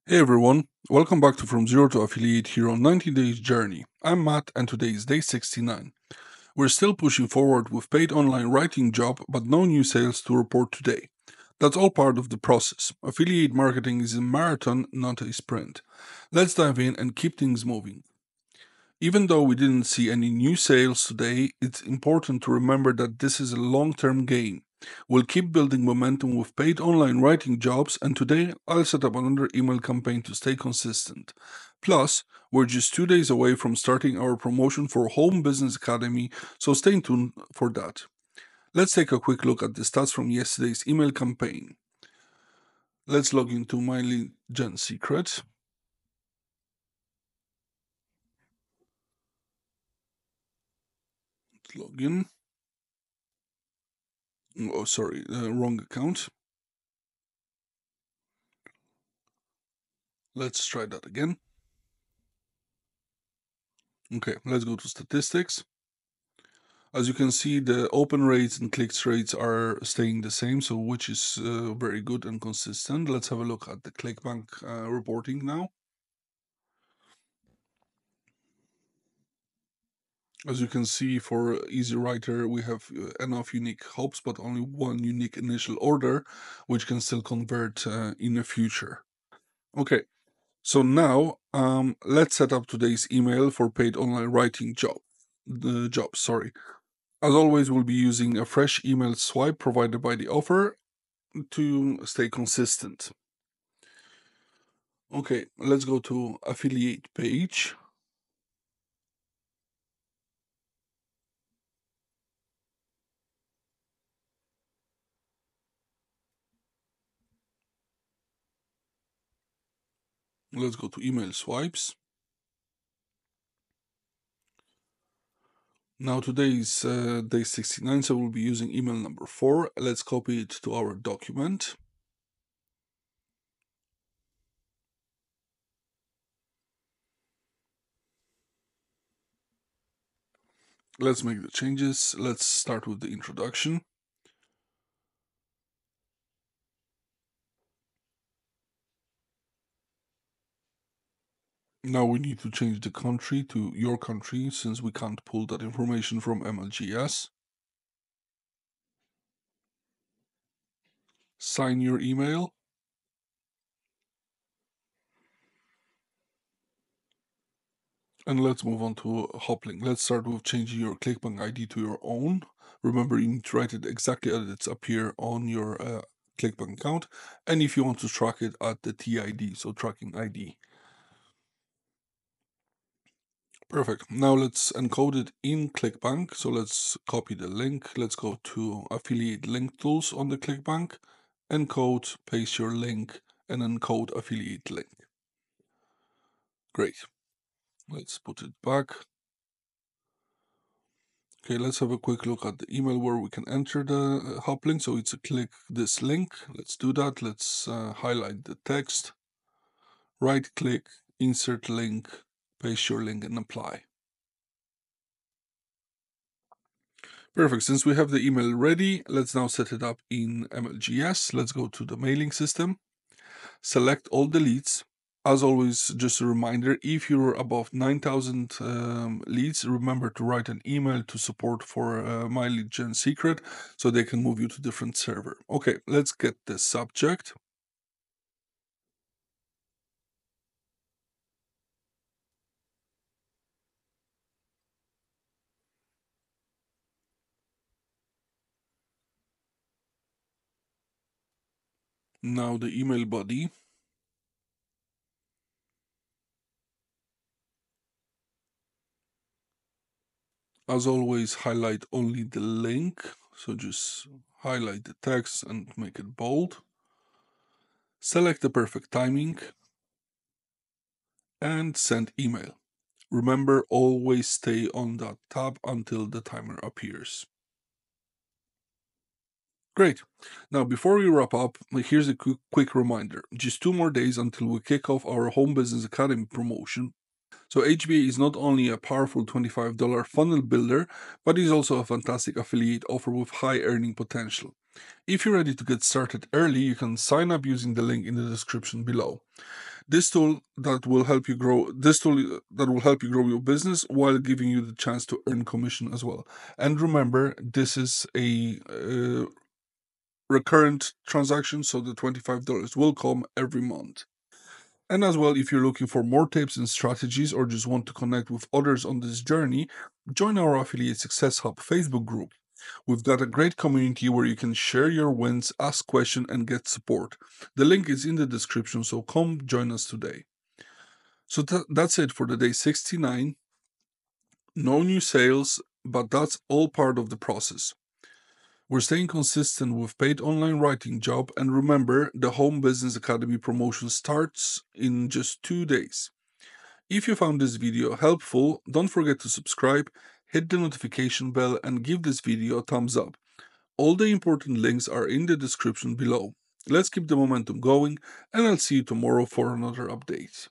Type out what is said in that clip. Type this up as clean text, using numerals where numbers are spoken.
Hey everyone, welcome back to From Zero to Affiliate here on 90 Days Journey. I'm Matt and today is day 69. We're still pushing forward with paid online writing job, but no new sales to report today. That's all part of the process. Affiliate marketing is a marathon, not a sprint. Let's dive in and keep things moving. Even though we didn't see any new sales today, it's important to remember that this is a long term game. We'll keep building momentum with paid online writing jobs, and today I'll set up another email campaign to stay consistent. Plus, we're just 2 days away from starting our promotion for Home Business Academy, so stay tuned for that. Let's take a quick look at the stats from yesterday's email campaign. Let's log into my lead gen secret. Let's log in. Oh, sorry, wrong account. Let's try that again. Okay, let's go to statistics. As you can see, the open rates and clicks rates are staying the same, so which is very good and consistent. Let's have a look at the ClickBank reporting now. As you can see, for Easy Writer, we have enough unique hopes, but only one unique initial order, which can still convert in the future. Okay, so now let's set up today's email for paid online writing job. The job, sorry. As always, we'll be using a fresh email swipe provided by the offer to stay consistent. Okay, let's go to affiliate page. Let's go to email swipes. Now today is day 69, so we'll be using email number 4. Let's copy it to our document. Let's make the changes. Let's start with the introduction. Now we need to change the country to your country since we can't pull that information from MLGS. Sign your email. And let's move on to Hoplink. Let's start with changing your ClickBank ID to your own. Remember, you need to write it exactly as it's appear on your ClickBank account. And if you want to track it at the TID, so tracking ID. Perfect. Now let's encode it in ClickBank. So let's copy the link. Let's go to affiliate link tools on the ClickBank. Encode, paste your link, and encode affiliate link. Great. Let's put it back. Okay, let's have a quick look at the email where we can enter the hop link. So it's a click this link. Let's do that. Let's highlight the text, right click, insert link, paste your link and apply. Perfect. Since we have the email ready, let's now set it up in MLGS. Let's go to the mailing system, select all the leads. As always, just a reminder, if you're above 9,000 leads, remember to write an email to support for my lead gen secret so they can move you to different server. Okay, let's get the subject. Now the email body. As always, highlight only the link. So just highlight the text and make it bold. Select the perfect timing and send email. Remember, always stay on that tab until the timer appears. Great. Now, before we wrap up, here's a quick reminder. Just 2 more days until we kick off our Home Business Academy promotion. So HBA is not only a powerful $25 funnel builder, but is also a fantastic affiliate offer with high earning potential. If you're ready to get started early, you can sign up using the link in the description below. This tool that will help you grow your business while giving you the chance to earn commission as well. And remember, this is a recurrent transaction, so the $25 will come every month. And as well, if you're looking for more tips and strategies or just want to connect with others on this journey, join our Affiliate Success Hub Facebook group. We've got a great community where you can share your wins, ask questions, and get support. The link is in the description, so come join us today. So that's it for the day 69. No new sales, but that's all part of the process. We're staying consistent with paid online writing job, and remember, the Home Business Academy promotion starts in just 2 days. If you found this video helpful, don't forget to subscribe, hit the notification bell, and give this video a thumbs up. All the important links are in the description below. Let's keep the momentum going, and I'll see you tomorrow for another update.